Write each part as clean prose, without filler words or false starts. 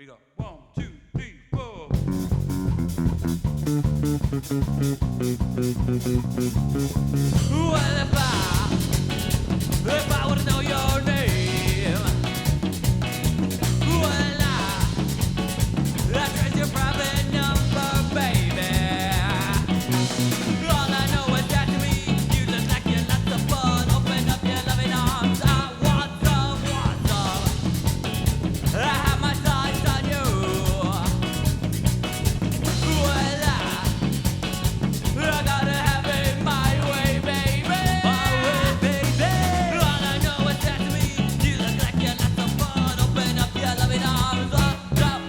we go. 1, 2, 3, 4. Well, if I would know your name, well, I trace your private number, baby. All I know is that to me, you look like you're lots of fun. Open up your loving arms. I want some. I have my sights on you. Well, I gotta have it my way, baby. My way, baby. All I know is that to me, you look like you're lots of fun. Open up your loving arms. Up,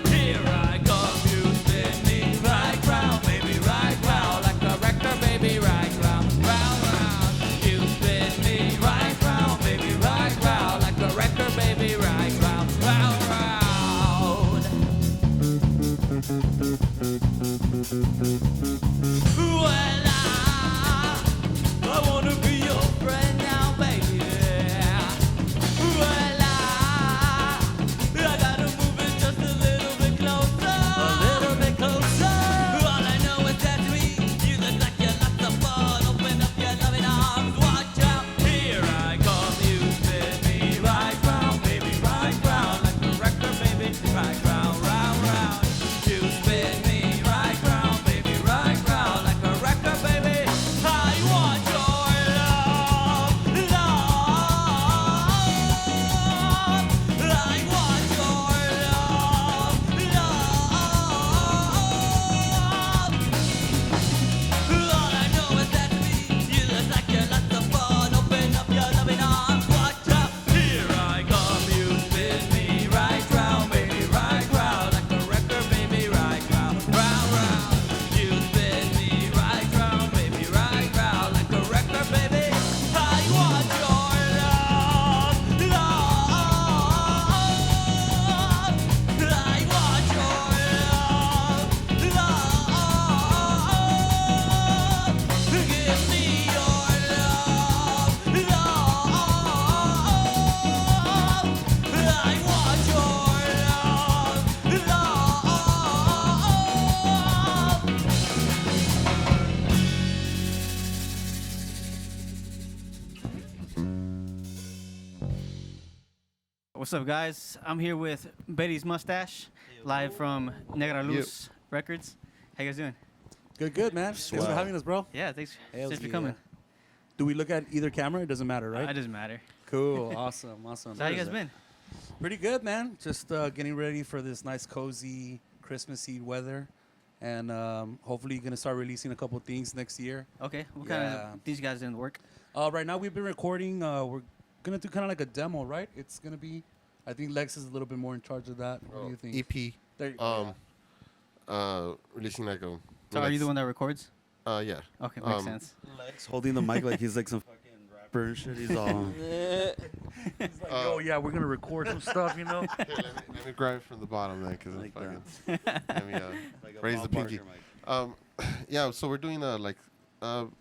here I come. You spin me right round, baby, right round, like a record, baby, right round, round, round. You spin me right round, baby, right round, like a record, baby, right round, round, round. Well, I wanna be your friend now, baby. Well, I gotta move it just a little bit closer. A little bit closer. All I know is that to me, you look like you're lots of fun. Open up your loving arms, watch out. Here I come, you spin me right round, baby, right round, like a record, baby, right round, round, round. You spin me right round, baby, right round, like a record, baby. I want your love, love. I want your love, love. All I know is that to me, you look like you're lots of fun. Open up your loving arms, watch out. Here I come, you spin me right round, baby, right round, like a record, baby, right round, round, round. You spin me right round, baby, right round, like a record, baby. I want your love, love. I want your love, love. Give me your love, love. I want your love, love. What's up, guys? I'm here with Betty's Mustache, live from Negra Luz Records. How you guys doing? Good, good, man. Thanks for having us, bro. Yeah, thanks Hells for yeah. coming. Do we look at either camera? It doesn't matter, right? It doesn't matter. Cool. Awesome. Awesome. So how you guys been? Pretty good, man. Just getting ready for this nice, cozy Christmas Eve weather. And hopefully you're going to start releasing a couple things next year. Okay. What kind Yeah. of these guys doing work? Right now we've been recording. We're going to do kind of like a demo, right? It's going to be, I think Lex is a little bit more in charge of that. What do you think? EP. There you go. Releasing like a. So are you the one that records? Yeah. Okay, makes sense. Lex holding the mic like he's like some fucking rapper and shit. He's all. He's like, oh, yeah, we're going to record some stuff, you know? Here, let me grab it from the bottom then, because Like I'm fucking. Let me Like a raise the Bob pinky. Barker mic. Yeah. So we're doing like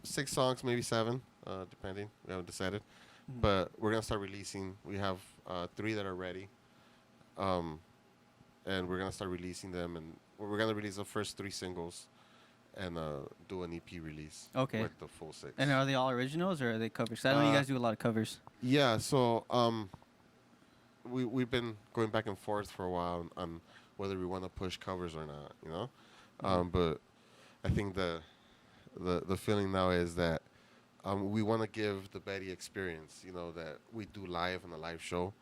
6 songs, maybe 7, depending. We haven't decided, but we're gonna start releasing. We have 3 that are ready, and we're gonna start releasing them, and we're gonna release the first 3 singles, and do an EP release. Okay. With the full 6. And are they all originals or are they covers? 'Cause I know you guys do a lot of covers. Yeah, so we've been going back and forth for a while on whether we want to push covers or not, you know. But I think the feeling now is that we want to give the Betty experience, you know, that we do live on a live show.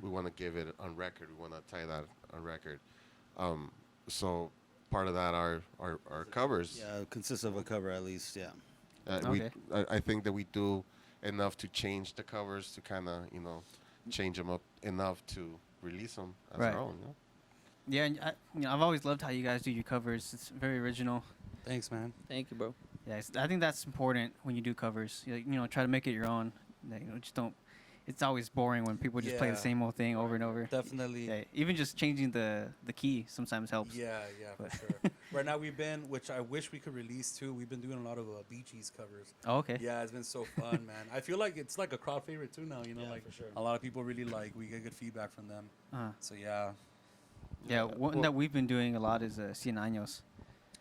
We want to give it on record. We want to tie that on record. So part of that are covers. Yeah, it consists of a cover at least. Yeah. Okay. I think that we do enough to change the covers to kind of, you know, change them up enough to release them as Right. our own. You know? Yeah, and I've always loved how you guys do your covers. It's very original. Thanks, man. Thank you, bro. Yeah, I think that's important when you do covers. Try to make it your own. Just don't. It's always boring when people just play Yeah. the same old thing over and over. Definitely. Yeah, even just changing the key sometimes helps. Yeah, for sure. Right now we've been, which I wish we could release too. We've been doing a lot of Bee Gees covers. Oh, okay. Yeah, it's been so fun, man. I feel like it's like a crowd favorite too now. You know, Yeah, like for sure. a lot of people really like. We get good feedback from them. Uh-huh. So yeah. Yeah, one Well- that we've been doing a lot is Cien Años.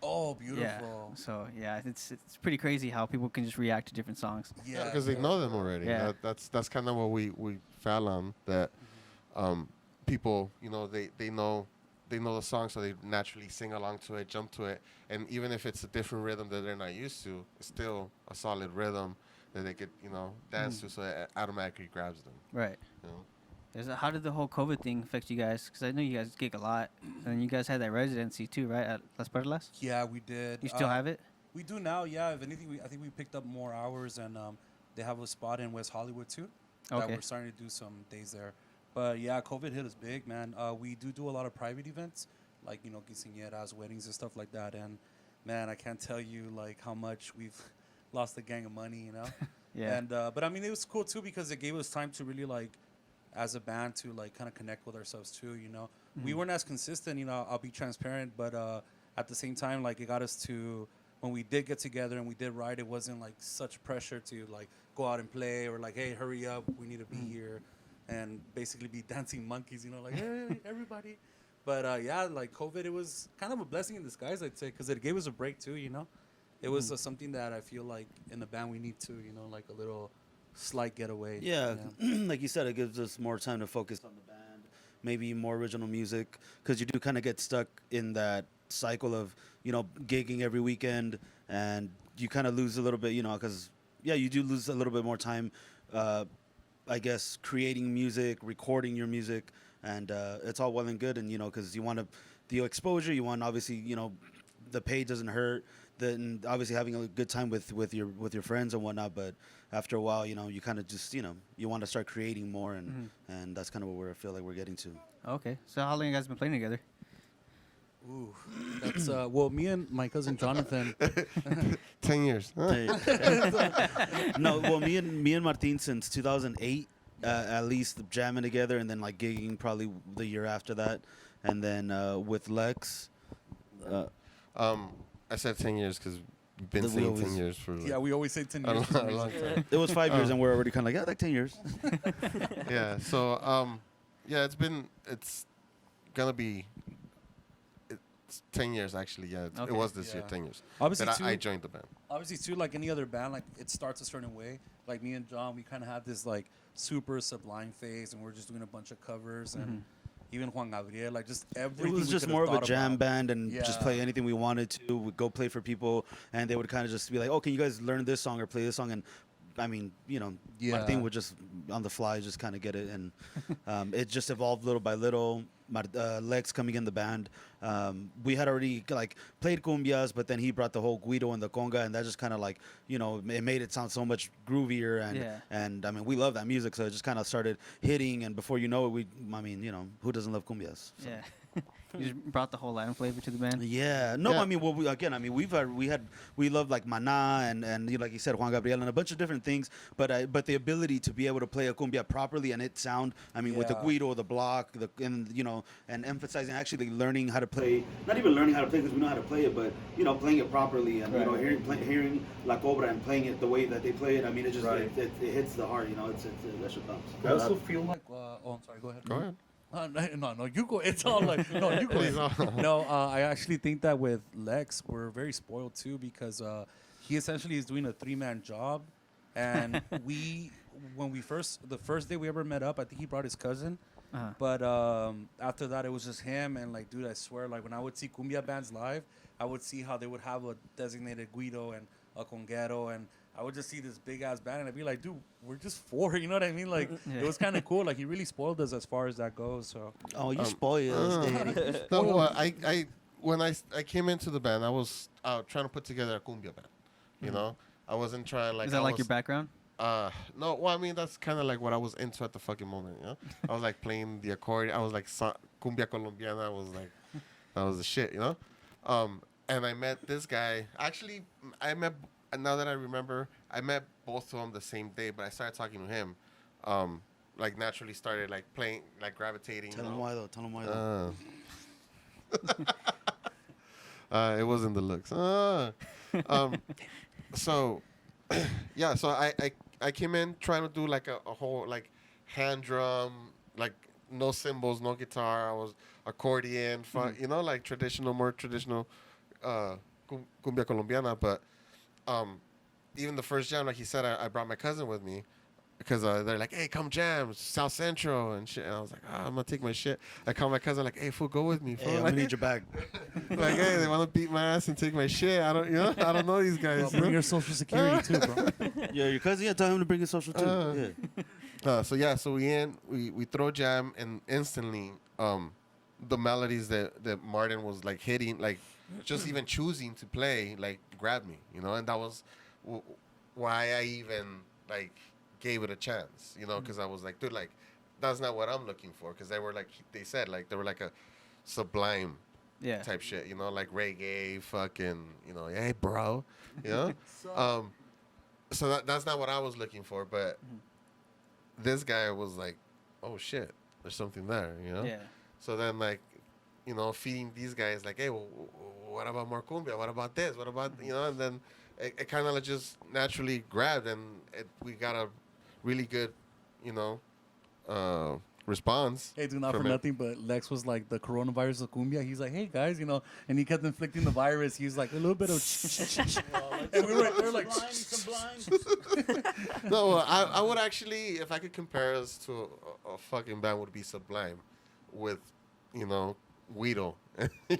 Oh, Yeah. beautiful. So yeah, it's pretty crazy how people can just react to different songs. Yeah, because they know them already. Yeah. That's kind of what we fell on, that people, they know the song, so they naturally sing along to it, jump to it, and even if it's a different rhythm that they're not used to, it's still a solid rhythm that they could dance to, so it automatically grabs them. Right. You know? How did the whole COVID thing affect you guys? Because I know you guys gig a lot, and you guys had that residency too, right, at Las Perlas? Yeah, we did. You still have it? We do now, yeah. If anything, I think we picked up more hours, and they have a spot in West Hollywood too. That Okay. we're starting to do some days there. But yeah, COVID hit us big, man. We do a lot of private events, like quinceañeras, weddings, and stuff like that. And man, I can't tell you like how much we've lost a gang of money, Yeah. And but I mean, it was cool too because it gave us time to really like, as a band, to like kind of connect with ourselves too. We weren't as consistent. I'll be transparent, but at the same time, like it got us to, when we did get together and we did write, it wasn't like such pressure to like go out and play, or like, hey, hurry up, we need to be here, and basically be dancing monkeys, like, hey, everybody. But yeah, like COVID, it was kind of a blessing in disguise, I'd say, because it gave us a break too. It was something that I feel like in the band we need to, like a little slight getaway. Yeah, like you said, it gives us more time to focus on the band, maybe more original music, because you do kind of get stuck in that cycle of gigging every weekend, and you kind of lose a little bit, because you do lose a little bit more time, I guess, creating music, recording your music, and it's all well and good, and because you want the exposure, you want, obviously, the pay doesn't hurt, then obviously having a good time with your friends and whatnot, but after a while, you kind of just you want to start creating more, and that's kind of what I feel like we're getting to. Okay. So how long you guys been playing together? Ooh, that's well, me and my cousin Jonathan. 10 years. Huh? No, well, me and Martin since 2008, at least jamming together, and then like gigging probably the year after that, and then with Lex. I said 10 years because we've been We saying always- 10 years for like Yeah, we always say 10 a years. long, a long time. It was 5 years, and we're already kind of like, like 10 years. Yeah. So yeah, it's gonna be 10 years actually. Yeah, it Okay. was this year, Yeah. 10 years. Obviously, that too, I joined the band. obviously too, like any other band, like it starts a certain way. Like me and John, we kind of had this like super sublime phase, and we're just doing a bunch of covers, and even Juan Gabriel, like just everything. It was we just could've more of a thought jam about. band, and just Yeah. play anything we wanted to. We'd go play for people, and they would kind of just be like, "Oh, can you guys learn this song or play this song?" And I mean, Yeah. Martin would just on the fly just kind of get it, and it just evolved little by little. Lex coming in the band, we had already like played cumbias, but then he brought the whole guido and the conga, and that just kind of like it made it sound so much groovier, and Yeah. and I mean we love that music, so it just kind of started hitting, and before you know it, who doesn't love cumbias? So. Yeah. You just brought the whole Latin flavor to the band. Yeah, no, Yeah. I mean, well, we love like Mana and like you said, Juan Gabriel and a bunch of different things, but the ability to be able to play a cumbia properly and it sound, I mean, with the Yeah. guido, the block, and emphasizing actually learning how to play, not even learning how to play because we know how to play it, but playing it properly, and hearing La Cobra and playing it the way that they play it. I mean, it just Right. it hits the heart, it's that shit thumps. I also feel like, oh, I'm sorry, go ahead. Go ahead. No, you go. It's all like, no, you go. Please, No, I actually think that with Lex, we're very spoiled too because he essentially is doing a 3-man job, and the first day we ever met up, I think he brought his cousin, Uh-huh. but after that it was just him, and like, dude, I swear, like when I would see cumbia bands live, I would see how they would have a designated guido and a conguero, and I would just see this big ass band, and I'd be like, dude, we're just 4, you know what I mean? Like, Yeah. it was kind of cool. Like, he really spoiled us as far as that goes. So, Oh, you spoil us, Daddy. No, well, when I came into the band, I was trying to put together a cumbia band. You know, I wasn't trying like. Is that like your background? No, well, I mean that's kind of like what I was into at the fucking moment. I was like playing the accordion. I was like cumbia colombiana. I was like, that was the shit. And I met this guy. Actually, now that I remember, I met both of them the same day, but I started talking to him. Like naturally started like playing, like gravitating. Tell him why though. It wasn't the looks. So, yeah. So I came in trying to do like a whole like hand drum, like no cymbals, no guitar. I was accordion, you know, like more traditional cumbia colombiana. But even the first jam, like he said, I brought my cousin with me. Because they're like, hey, come jam, South Central and shit. And I was like, I'm going to take my shit. I call my cousin like, hey, fool, go with me. Fool. Hey, I'm like, gonna need your bag. like, hey, they want to beat my ass and take my shit. I don't know these guys. Well, bring your social security too, bro. Yeah, your cousin. Yeah, tell him to bring his social too. Yeah. So we throw jam, and instantly the melodies that Martin was like hitting, like just even choosing to play, like grabbed me, you know, and that was why I even like gave it a chance, you know, because I was like, dude, like that's not what I'm looking for, because they were like a sublime type shit, you know, like reggae, fucking, you know, hey bro, you know, so that's not what I was looking for, but this guy was like, oh shit, there's something there, you know. Yeah. So then, like, you know, feeding these guys like, hey, well, what about more cumbia? What about this? What about, you know? And then it kind of just naturally grabbed, and we got a really good, you know, response. Hey, dude, not for from it. nothing, but Lex was like the coronavirus of cumbia. He's like, hey guys, you know, and he kept inflicting the virus. He was like a little bit of, and we were like, No, I would actually, if I could compare us to a fucking band, would be Sublime with, you know, Guido. You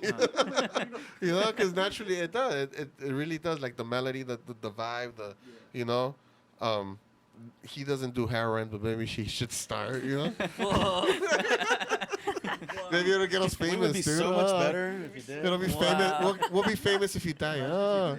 know, because naturally it does. It really does. Like the melody, the vibe, you know. He doesn't do heroin, but maybe she should start, you know. Maybe it'll get us famous, We would be dude. so much better if you did. It'll be famous. We'll be famous if you die.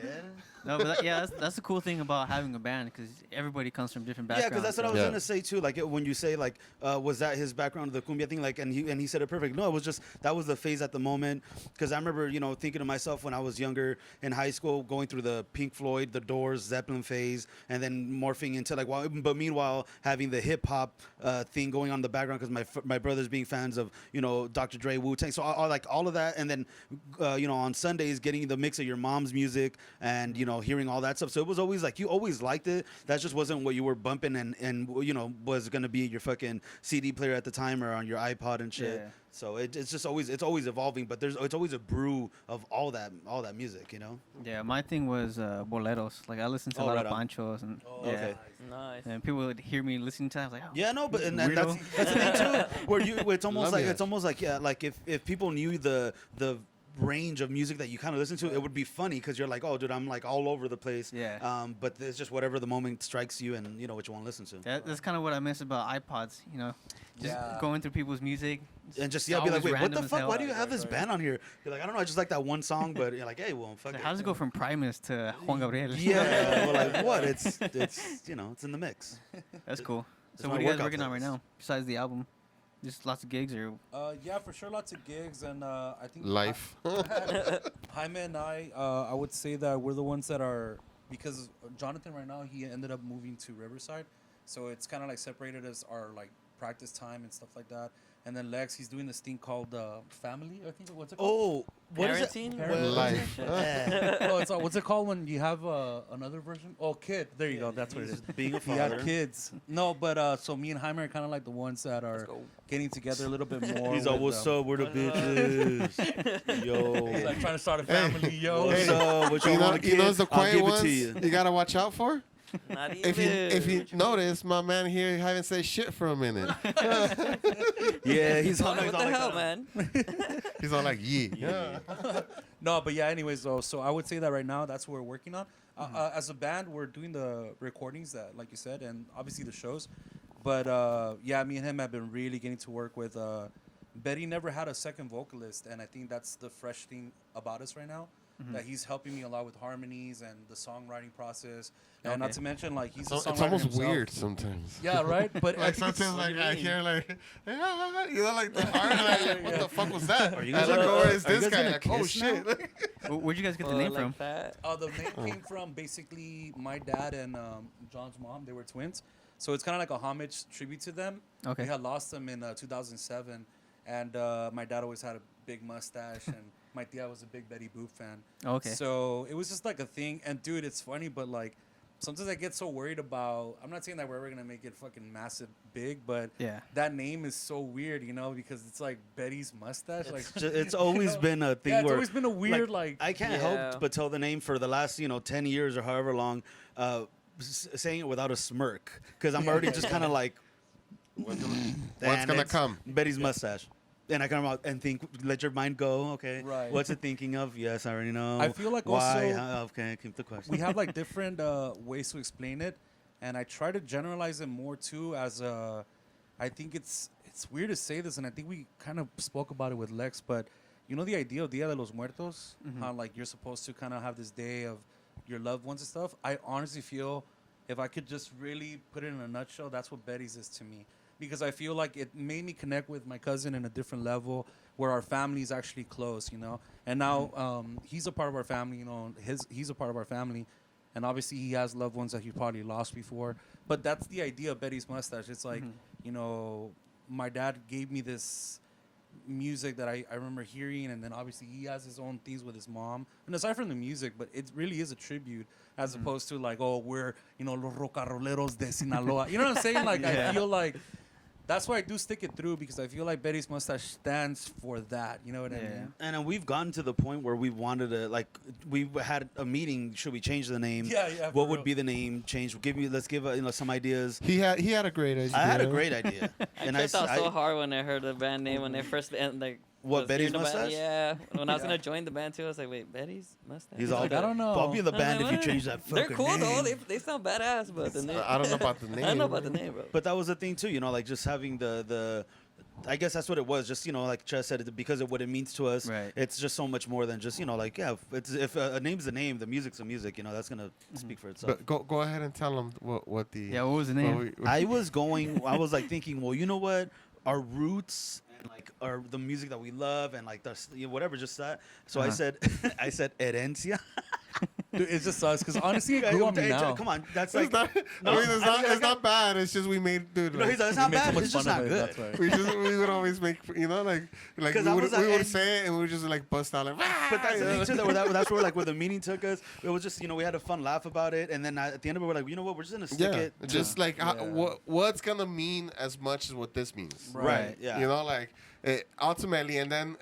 No, but that's the cool thing about having a band, because everybody comes from different Yeah, backgrounds. because that's what I was Yeah. gonna say too. Like when you say like, was that his background, the cumbia thing? Like, and he said it perfect. No, it was just that was the phase at the moment. Because I remember, you know, thinking to myself when I was younger in high school, going through the Pink Floyd, the Doors, Zeppelin phase, and then morphing into like, but meanwhile having the hip hop thing going on in the background, because my brothers being fans of, you know, Dr. Dre, Wu-Tang, so I like all of that, and then you know, on Sundays getting the mix of your mom's music and, you know, hearing all that stuff. So it was always like you always liked it. That just wasn't what you were bumping and you know, was gonna be your fucking CD player at the time or on your iPod and shit. Yeah. So it's just always evolving, but it's always a brew of all that music, you know. Yeah, my thing was boleros. Like I listened to a Oh, lot right of on. panchos, and Okay. Nice. and people would hear me listening to that. I was like, oh, Yeah, no, but and Weirdo. that's the thing too. Where it's almost Love like it. yeah, like if people knew the range of music that you kind of listen to, it would be funny because you're like, oh, dude, I'm like all over the place. Yeah. But it's just whatever the moment strikes you, and you know what you want to listen to. that's kind of what I miss about iPods. You know, just Yeah. going through people's music. And just It's be like, always wait, what random the as fuck? hell. Why do you have this band on here? You're like, I don't know, I just like that one song, but you're like, hey, well, fuck Like, it. how does it go from Primus to Juan Gabriel? Yeah, well, like what? It's you know, it's in the mix. That's cool. It's So my what are you guys workout working on right playlist. now besides the album? Just lots of gigs, or yeah, for sure, lots of gigs, and I think Life. Jaime and I would say that we're the ones that are, because Jonathan right now, he ended up moving to Riverside, so it's kind of like separated as our like practice time and stuff like that. And then Lex, he's doing this thing called Family, I think. What's it called? Oh, what is it? Parenting? Parenting. Life. Yeah. Oh, it's what's it called when you have another version? Oh, kid. There you go. That's what it is. Being a He had father. kids. No, but so me and Jaime are kind of like the ones that are go. getting together a little bit more. He's all, with, what's up? We're the bitches. Yo. He's like trying to start a family, yo. What's up? What You you know, want, you know, the I'll quiet give it ones to you. you gotta watch out for. Not even. If you notice, my man here haven't said shit for a minute. Yeah, he's on. What He's the on like hell, that. man? He's all like, yeah. No, but yeah. Anyways, though, so I would say that right now that's what we're working on. As a band, we're doing the recordings that, like you said, and obviously the shows. But yeah, me and him have been really getting to work with. Betty never had a second vocalist, and I think that's the fresh thing about us right now. That he's helping me a lot with harmonies and the songwriting process, and not Okay. to mention like he's a It's songwriter almost himself. weird sometimes. Yeah, right. But I Like think it's- sometimes, like I hear like, you know, like the heart, like, what the fuck was that? Are you I guys look gonna- over, it's are you this guys guy. gonna Like, oh kiss shit! Where'd you guys get the Oh, name like from? that. the name came from basically my dad and John's mom. They were twins, so it's kind of like a homage tribute to them. Okay. We had lost them in 2007, and my dad always had a big mustache, and my tia was a big Betty Boop fan. Okay. So it was just like a thing. And dude, it's funny, but like sometimes I get so worried about. I'm not saying that we're ever gonna make it fucking massive big, but Yeah. that name is so weird, you know, because it's like Betty's mustache. Like It's always been a thing yeah, it's where always been a weird like. I can't Yeah. help but tell the name for the last 10 years or however long, saying it without a smirk because I'm already just kind of like, What's "And gonna it's come? Betty's mustache. And I come out and think, let your mind go. Okay, Right. what's it thinking of? Yes, I already know. I feel like why. also- Okay, keep the question. We have like different ways to explain it, and I try to generalize it more too. I think it's weird to say this, and I think we kind of spoke about it with Lex, but you know the idea of Dia de los Muertos, how like you're supposed to kind of have this day of your loved ones and stuff. I honestly feel if I could just really put it in a nutshell, that's what Betty's is to me. Because I feel like it made me connect with my cousin in a different level where our family is actually close, you know. And now he's a part of our family, you know. He's a part of our family, and obviously he has loved ones that he probably lost before. But that's the idea of Betty's mustache. It's like, you know, my dad gave me this music that I remember hearing, and then obviously he has his own things with his mom. And aside from the music, but it really is a tribute as opposed to like, oh, we're, you know, los rocaroleros de Sinaloa. You know what I'm saying? Like, I feel like that's why I do stick it through, because I feel like Betty's mustache stands for that. You know what I mean? And we've gotten to the point where we wanted to, like, we had a meeting. Should we change the name? Yeah, yeah, for What would real. be the name? Change. Let's give some ideas. He had a great idea. I had a great idea, and I thought so hard when I heard the band name when they first like. What, was Betty's hearing about- Mustache? Yeah. When I was gonna join the band too, I was like, wait, Betty's mustache. He's all, like, I don't know. I'll be in the I was band like, if you what? change that. They're fucking cool though. name. They sound badass, but the name. I don't know about the name. I don't know about the name, bro. But that was the thing too, like just having the I guess that's what it was. Just like Chess said, because of what it means to us. Right. It's just so much more than just like if a name's a name, the music's a music. That's gonna speak for itself. But go ahead and tell him what the. Yeah, what was the name? I was like thinking, well, you know what, our roots and like the music that we love and like whatever, just that. So I said herencia. Dude, it just sucks because honestly, it grew on me now. Come on, that's It's like not, I mean, it's not bad. It's just we made, dude. no, Like, he's like, it's not We made so bad. much It's just fun not of it, good. that's right. we would always make, like 'Cause I was we like, would and- say it and we would just like bust out like. But that's the thing too. That's where like where the meeting took us. It was just we had a fun laugh about it, and then at the end of it, we're like, you know what, we're just gonna stick Yeah, it. just like Yeah. what's gonna mean as much as what this means. Right. Yeah. You know, like ultimately, and then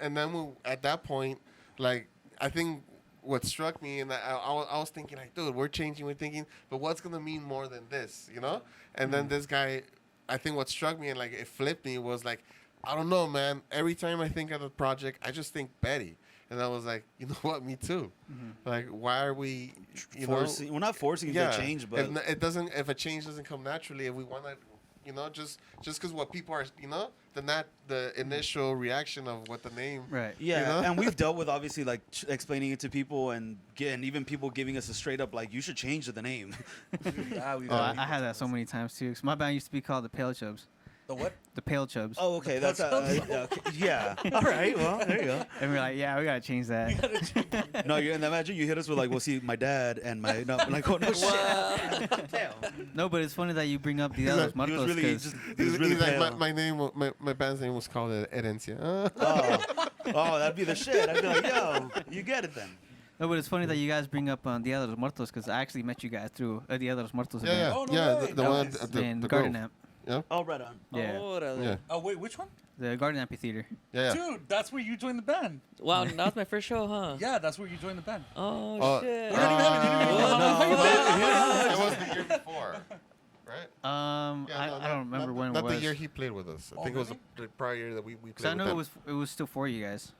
at that point, like I think what struck me, and I was thinking like, dude, we're changing, we're thinking, but what's gonna mean more than this, you know? And then this guy, I think what struck me and like it flipped me was like, I don't know, man. Every time I think of the project, I just think Betty, and I was like, you know what, me too. Like, why are we, Forcing, we're not forcing the change, but it doesn't. If a change doesn't come naturally, if we want to, just because what people are, the initial reaction of what the name. Right. yeah, you know? and we've dealt with obviously like explaining it to people and even people giving us a straight up like you should change the name. Yeah, we I had that so many times too. 'Cause my band used to be called the Pale Chubs. the what? The Pale Chubs. Oh, okay, that's yeah. All right, well there you go. And we're like, yeah, we gotta change that. No, and imagine you hit us with like, well, see, my dad and my like, oh no shit. Damn. No, but it's funny that you bring up the other He was Muertos really because he was really He's pale. like, my name, my band's name was called Herencia. Oh, that'd be the shit. I'd be like, yo, you get it then. no, but it's funny that you guys bring up Dia de los Muertos because I actually met you guys through Dia de los Muertos Yeah, event Oh, no yeah, way. the That one was at in the Garden Grove. Amp. Yeah, Oh, right on. Yeah, Órale. yeah, Oh wait, which one? the Garden Amphitheater. yeah. Dude, that's where you joined the band. Wow, that was my first show, huh? Yeah, that's where you joined the band. Oh shit. We don't even have it. You didn't even It was the year before, right? I don't remember when not it was. the year he played with us. I think it was the prior year that we played. Cause I know with it was still for you guys.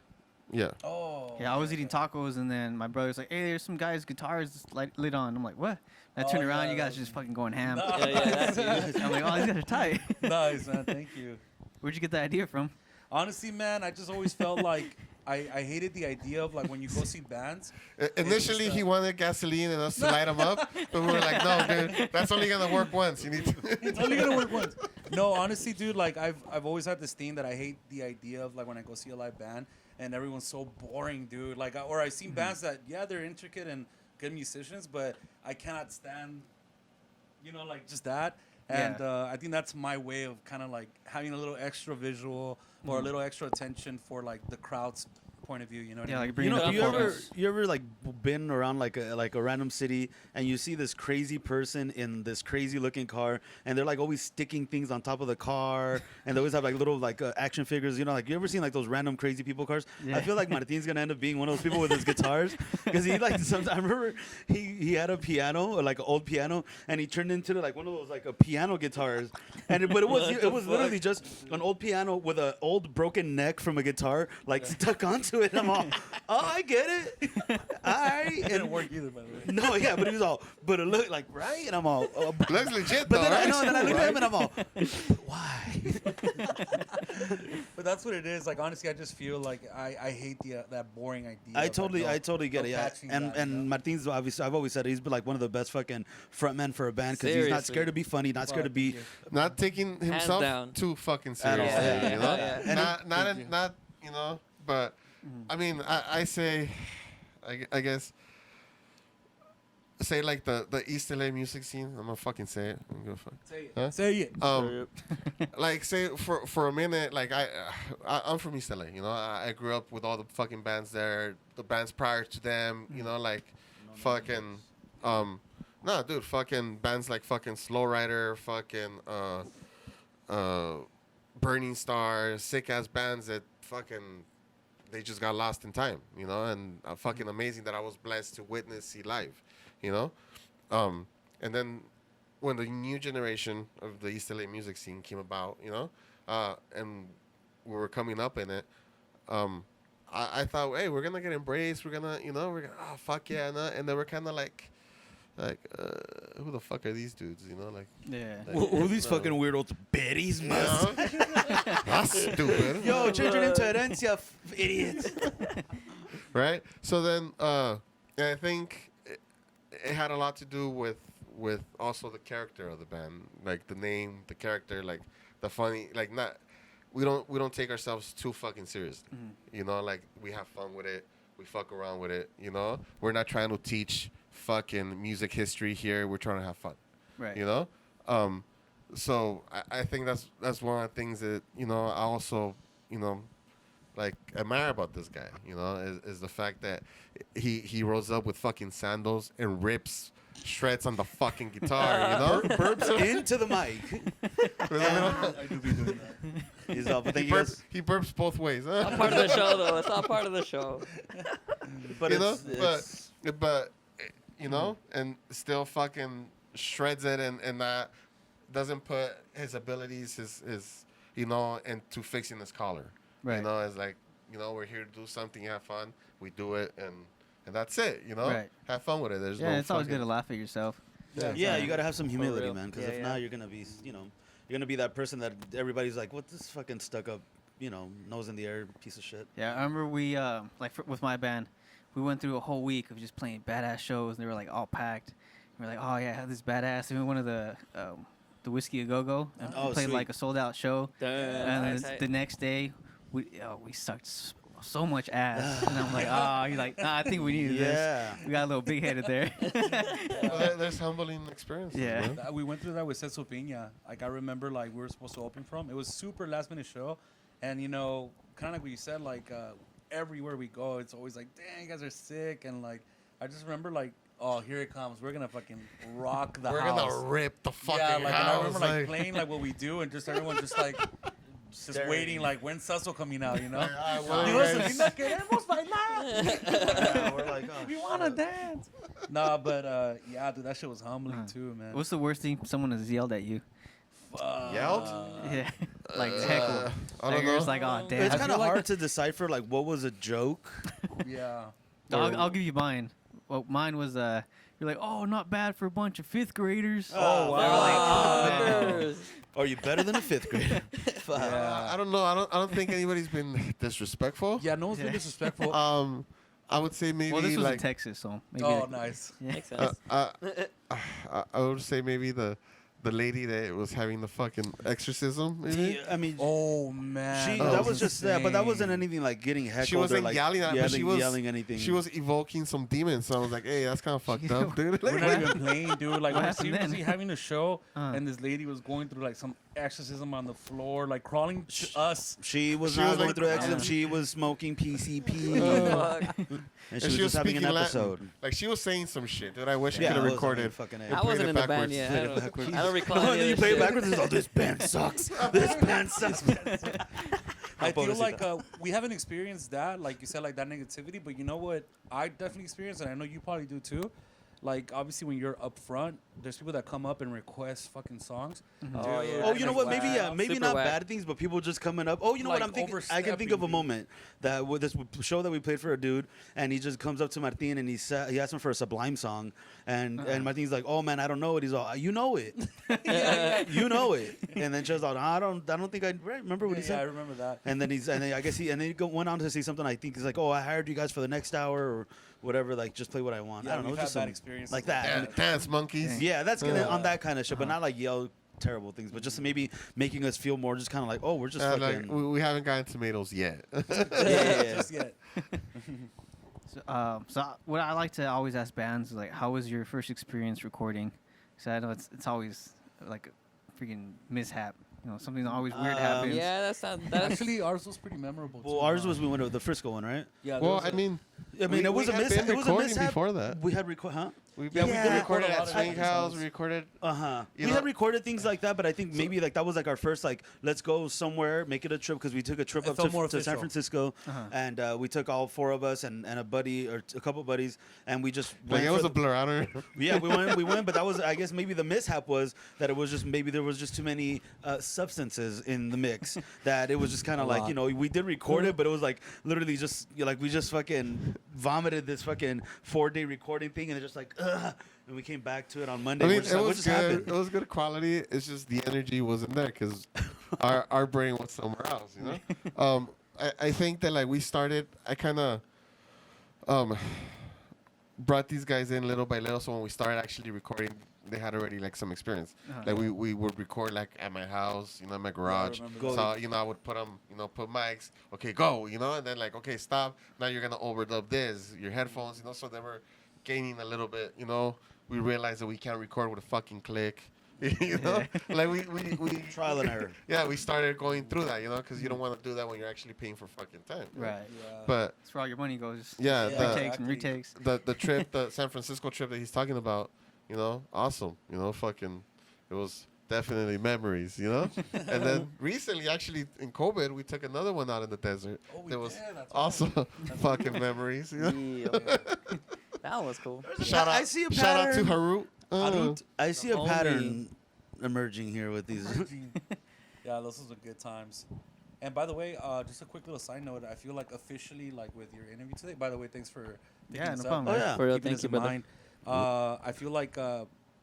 Yeah. Oh. Yeah, I was eating tacos and then my brother's like, "Hey, there's some guys' guitars lit on." I'm like, "What?" And I turn around, yeah, you guys are just fucking going ham. Yeah, that's it. I'm like, "Oh, these guys are tight." Nice, man. Thank you. Where'd you get that idea from? Honestly, man, I just always felt like I hated the idea of like when you go see bands. Initially, just, he wanted gasoline and us to light him up, but we were like, no, dude, that's only gonna work once. You need to. It's only gonna work once. No, honestly, dude, like I've always had this thing that I hate the idea of like when I go see a live band and everyone's so boring, dude. Like, or I've seen bands that they're intricate and good musicians, but I cannot stand, like just that. And I think that's my way of kind of like having a little extra visual or a little extra attention for like the crowd's point of view. You know what Yeah, I like mean? bringing You know, up you ever like been around like a random city and you see this crazy person in this crazy looking car and they're like always sticking things on top of the car and they always have like little like action figures. You know, like you ever seen like those random crazy people cars? Yeah. I feel like Martin's gonna end up being one of those people with his guitars because he like sometimes I remember he had a piano or like an old piano and he turned into like one of those like a piano guitars but it was literally just an old piano with an old broken neck from a guitar like stuck onto it. I'm all, oh, I get it. All right. It didn't work either, by the way. No, yeah, but he was all, but it looked like right, and I'm all, Looks legit, but though, then I right? know, and then I looked at him and I'm all, why? But that's what it is. Like honestly, I just feel like I hate that boring idea. I of, totally like, get it. Yeah, patching and that, you know? Martin's obviously, I've always said he's been like one of the best fucking frontmen for a band because he's not Seriously. scared to be funny, not scared to be. Not taking himself down. too fucking At all. seriously, Yeah, you know. yeah, yeah. Not you know. But I mean, I say, I guess. Say like the East LA music scene. I'm gonna fucking say it. I'm gonna fuck. Say it. Huh? Say it. Like say for a minute, like I'm from East LA, you know. I grew up with all the fucking bands there, the bands prior to them, you know, like fucking no, dude, fucking bands like fucking Slow Rider, fucking Burning Star, sick ass bands that fucking they just got lost in time, you know, and fucking amazing that I was blessed to witness, see live, you know. And then when the new generation of the East LA music scene came about, you know, and we were coming up in it, I thought, hey, we're gonna get embraced, we're gonna, you know, we're gonna, oh fuck yeah, and they were kind of like, who the fuck are these dudes, you know, like, Yeah. like, Who are these fucking weirdos? Betty's you must. know? That's stupid. Yo, change your name to Herencia, idiots. Right? So then, I think it had a lot to do with also the character of the band, like the name, the character, like the funny, like not. We don't take ourselves too fucking seriously, you know. Like we have fun with it, we fuck around with it, you know. We're not trying to teach fucking music history here. We're trying to have fun, Right. you know. So I think that's one of the things that, you know, I also, you know, like admire about this guy, you know, is the fact that he rose up with fucking sandals and rips shreds on the fucking guitar, you know. Burps into the mic. I do be doing that. He's all, but then He you guys, he burps both ways, huh? Not part of the show, though. It's not part of the show. but you know, it's, but you know, and still fucking shreds it and not doesn't put his abilities, his you know, into fixing his collar. Right. You know, it's like, you know, we're here to do something, have fun, we do it, and that's it. You know, Right. have fun with it. There's Yeah, no it's always good fucking- to laugh at yourself. yeah, you gotta have some humility, real. man, because Yeah, if yeah. not, you're gonna be, you know, you're gonna be that person that everybody's like, what this fucking stuck up, you know, nose in the air piece of shit. Yeah, I remember we with my band, we went through a whole week of just playing badass shows, and they were like all packed. And we're like, oh yeah, I have this badass. And we went to the Whiskey A Go Go and Oh, we played sweet. like a sold out show. And Nice. then the next day, we sucked so much ass, and I'm like, oh, you're like, nah, I think we needed Yeah. this. We got a little big headed there. Well, there's humbling experiences. Yeah. man. We went through that with Cecil Pina. Like I remember, like we were supposed to open from. It was super last minute show, and you know, kind of like what you said, like everywhere we go, it's always like, dang, you guys are sick, and like I just remember like, oh, here it comes. We're gonna fucking rock the We're house. gonna rip the fucking Yeah, like and I house. remember like playing like what we do, and just everyone just like. Just Staring. waiting, like when's Cecil coming out, you know? well, You you listen, guys- "No queremos bailar." Yeah, we're like, oh, We wanna dance. Nah, but yeah, dude, that shit was humbling too, man. What's the worst thing someone has yelled at you? Yelled? Yeah, like heckle. I Like, don't you're know. just like, oh damn. it's I kind feel of like hard to decipher like what was a joke. Yeah. I'll give you mine. Well, mine was you're like, oh, not bad for a bunch of fifth graders. Oh, They were like, oh, man. Are you better than a fifth grader? Fuck. I don't know. I don't think anybody's been disrespectful. Yeah, no one's been Yeah. disrespectful. I would say maybe Well, this was like in Texas, so maybe. Oh, nice. Yeah. Makes sense. I would say maybe the lady that was having the fucking exorcism. Maybe. I mean, Oh man, she, Oh, that was just that, but that wasn't insane. anything like getting heckled She or wasn't like yelling at me, but she was yelling anything. She was evoking some demons. So I was like, hey, that's kind of fucked up, dude. We're not even playing, dude. Like What we're happened then? seriously having a show, Uh. and this lady was going through like some exorcism on the floor, like crawling to us. She was She not was going like- through exorcism. She was smoking PCP. Fuck. and she was just having an speaking episode. Latin. Like she was saying some shit that I wish I Yeah, could have it was, I mean, recorded. fucking A. and I played wasn't it in the band backwards. yet. Played I it don't, backwards. I don't recall And any then you of play it this shit. backwards. And it's, oh, this band sucks. This band sucks. I feel Pobrecita. like we haven't experienced that, like you said, like that negativity. But you know what? I definitely experienced, and I know you probably do too. Like obviously, when you're up front, there's people that come up and request fucking songs. Oh, yeah. Oh, you know what? Like, Maybe wow. maybe Super not whack. bad things, but people just coming up. Oh, you know Like what I'm thinking? I can think of a overstepping, moment that with this show that we played for a dude, and he just comes up to Martin and he asked him for a Sublime song, and Martin's like, "Oh man, I don't know it." He's all, "You know it, you know it." And then Chad's like, I don't think I remember what he Yeah, I said. remember that. And then I guess he went on to say something. I think he's like, "Oh, I hired you guys for the next hour or whatever. Like, just play what I want." Yeah, I don't know, we've just had bad some- experiences like with that. Dance monkeys. Yeah, that's gonna on that kind of shit, but not like yell terrible things, but just maybe making us feel more just kind of like, oh, we're just Like fucking. we haven't gotten tomatoes yet. yeah. Just yet. So what I like to always ask bands is like, how was your first experience recording? Because I know it's always like a freaking mishap. You know, something always weird happens. Yeah, that's not. That's Actually, ours was pretty memorable. Well, too, ours huh? was we went to the Frisco one, right? Yeah. there Well, was I a- mean, I mean, it was a had mishap. been It was a recording mishap before that. We had huh? We Yeah, we we did did recorded record a at lot of Swing different House. songs. We recorded. We You know- had recorded things like that, but I think maybe like that was like our first like let's go somewhere, make it a trip because we took a trip It up felt more to San official. Francisco, and we took all four of us and a buddy or a couple buddies, and we just Like went it for was the- a blur. I don't know. Yeah, we went, but that was, I guess, maybe the mishap was that it was just maybe there was just too many substances in the mix that it was just kind of like, lot. you know, we did record it, but it was like literally just like we just fucking vomited this fucking 4-day recording thing, and it's just like, ugh. And we came back to it on Monday. I We're mean, just it like, what was just good. happened? It was good quality. It's just the energy wasn't there because our brain was somewhere else. You know. I think that like we started. I kind of brought these guys in little by little. So when we started actually recording, they had already like some experience. Like we would record like at my house, you know, in my garage. remember that. So you know, I would put them, you know, put mics. Okay, go. You know, and then like, okay, stop. Now you're gonna overdub this. Your headphones. You know, so they were gaining a little bit. You know, we realized that we can't record with a fucking click. You know, like we Trial and error. Yeah, we started going through that. You know, because you don't want to do that when you're actually paying for fucking time. Right. Yeah. But That's where all your money goes. yeah, Yeah, the, Retakes and exactly. retakes. the trip, the San Francisco trip that he's talking about, you know, awesome. You know, fucking, it was definitely memories, you know? And then recently, actually, in COVID, we took another one out in the desert. Oh, we There was did, that's also fucking memories, you know? Yeah. That was cool. Shout out, I see a shout out to pattern. Harut. I see a homie. pattern emerging here with these. Yeah, those were good times. And by the way, just a quick little side note. I feel like officially, like with your interview today. By the way, thanks for picking Yeah, this no up. problem. Oh, yeah. For real, Keeping thank this you, in brother. mind. I feel like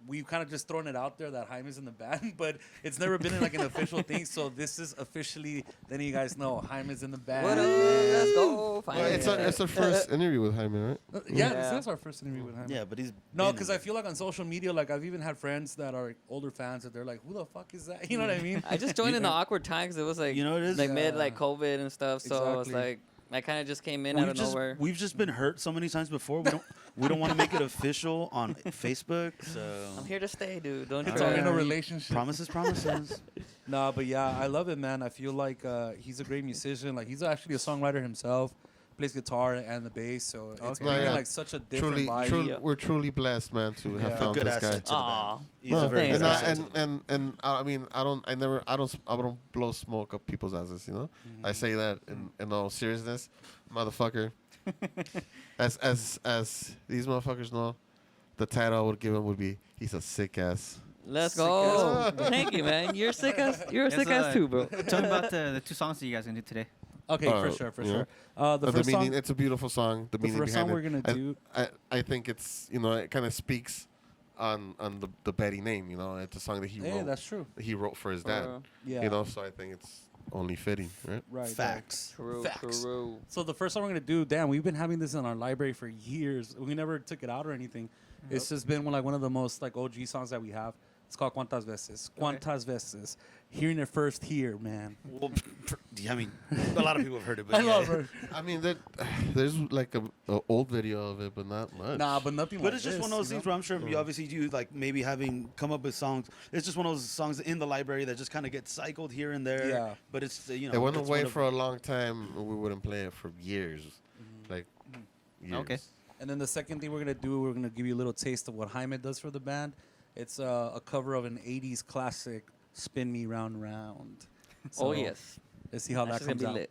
we've kind of just thrown it out there that Jaime's in the band, but it's never been like an official thing. So this is officially letting you guys know Jaime's in the band. What up? Let's go. Well, it's our first interview with Jaime, right? Yeah, Yeah. this is our first interview with Jaime. Yeah, but he's No, been- because I feel like on social media, like I've even had friends that are older fans that they're like, "Who the fuck is that?" You know what I mean? I just joined in the awkward times. It was like, You know what it is? like mid Yeah. like COVID and stuff. So it was Exactly. like, I kind of just came in out of nowhere. We've just been hurt so many times before. We don't want to make it official on Facebook. So I'm here to stay, dude. Don't It's try. all in a relationship. promises. Nah, but yeah, I love it, man. I feel like he's a great musician. Like he's actually a songwriter himself. Plays guitar and the bass, so it's Okay. bringing Yeah. like such a different Truly, vibe. Yeah. we're truly blessed, man, to have Yeah. found Good this guy. asset to the Aw. band. He's No, a very thanks, good man. asset to the band. and I mean I don't blow smoke up people's asses, you know. I say that in all seriousness, motherfucker. as these motherfuckers know, the title I would give him would be he's a sick ass. Let's Sick go. Thank you, man. You're sick ass. You're a Yes, sick ass too, bro. Tell me about the two songs that you guys gonna do today. Okay, for sure, for yeah. sure. The The first meaning, song, it's a beautiful song. The meaning first behind song it. we're gonna do- I think it's, you know, it kind of speaks on the Betty name. You know, it's a song that he yeah, wrote. that's true. He wrote for his dad. Yeah, You know, so I think it's only fitting, right? right. Facts. True, Facts. true. So the first song we're gonna do, damn, we've been having this in our library for years. We never took it out or anything. It's just been like one of the most like OG songs that we have. It's called Cuantas Veces. Cuantas Veces. Hearing it first here, man. Well, yeah, I mean, a lot of people have heard it, but I yeah. love her. I mean, there's like a old video of it, but not much. Nah, but nothing But like it's just this, one of those you know? things where I'm sure you obviously do like maybe having come up with songs. It's just one of those songs in the library that just kind of get cycled here and there. Yeah. But it's you know. It went it's away one of- for a long time. We wouldn't play it for years, like years. Okay. And then the second thing we're going to do, we're going to give you a little taste of what Jaime does for the band. It's a cover of an 80s classic, Spin Me Round Round. Oh So, yes. Let's see how That's that gonna comes be out. lit.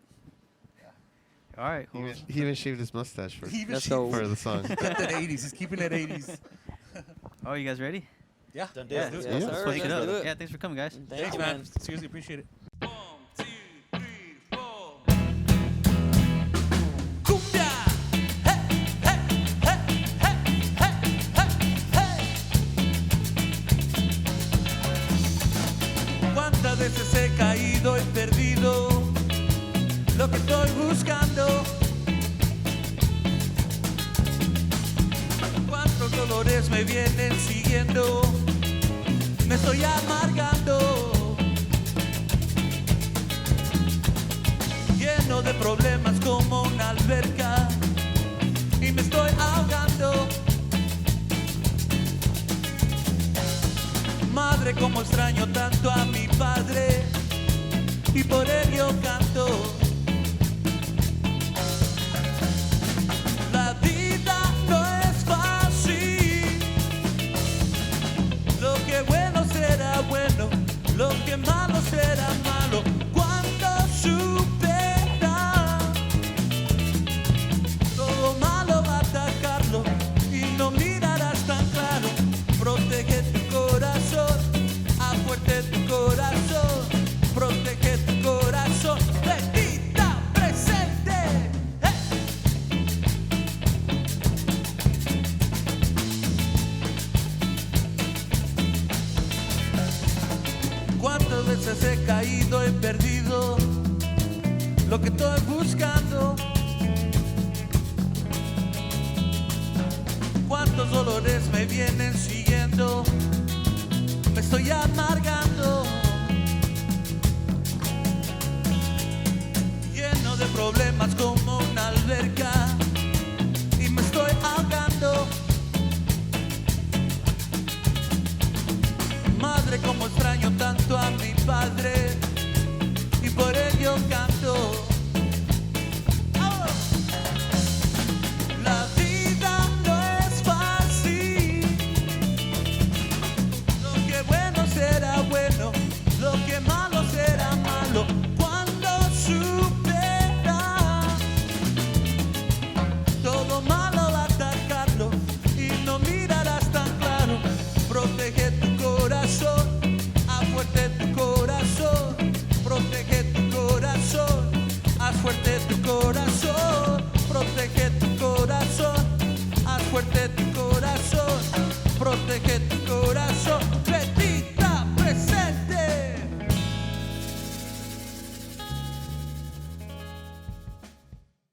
All right. He Well, even shaved his mustache for, He even That's she- so- for the song. kept it 80s. He's keeping it 80s. oh, you guys ready? Yeah. Done Yeah. deal. Yes, Yeah. sir. Switch it Let's up. do it. Yeah, thanks for coming, guys. Thank Thanks, you, man. Seriously appreciate it. 1, 2, 3, 4. Cumbia. Hey, hey, hey, hey, hey, hey, hey. ¿Cuántas veces he caído y perdido lo que estoy buscando? ¿Cuántos dolores me vienen siguiendo? Me estoy amargando, lleno de problemas como una alberca y me estoy ahogando. Madre, como extraño tanto a mi padre y por ello canto. La vida no es fácil, lo que bueno será bueno, lo que malo será malo. Cuando supera, todo malo va a atacarlo y no mirarás tan claro. Protege tu corazón, afuerte tu corazón, protege tu corazón, bendita presente. ¡Hey! ¿Cuántas veces he caído, he perdido lo que estoy buscando? ¿Cuántos dolores me vienen siguiendo? Me estoy amargando, lleno de problemas como una alberca y me estoy ahogando. Madre, como extraño tanto a mi padre y por ello canto. ¡Oh! La vida no es fácil, lo que bueno será bueno, lo que malo será malo. Cuando supera, todo malo va a atacarlo y no mirarás tan claro. Protege tu corazón, afuerte tu corazón, protege tu corazón, haz fuerte tu corazón, protege tu corazón, haz fuerte tu corazón, protege tu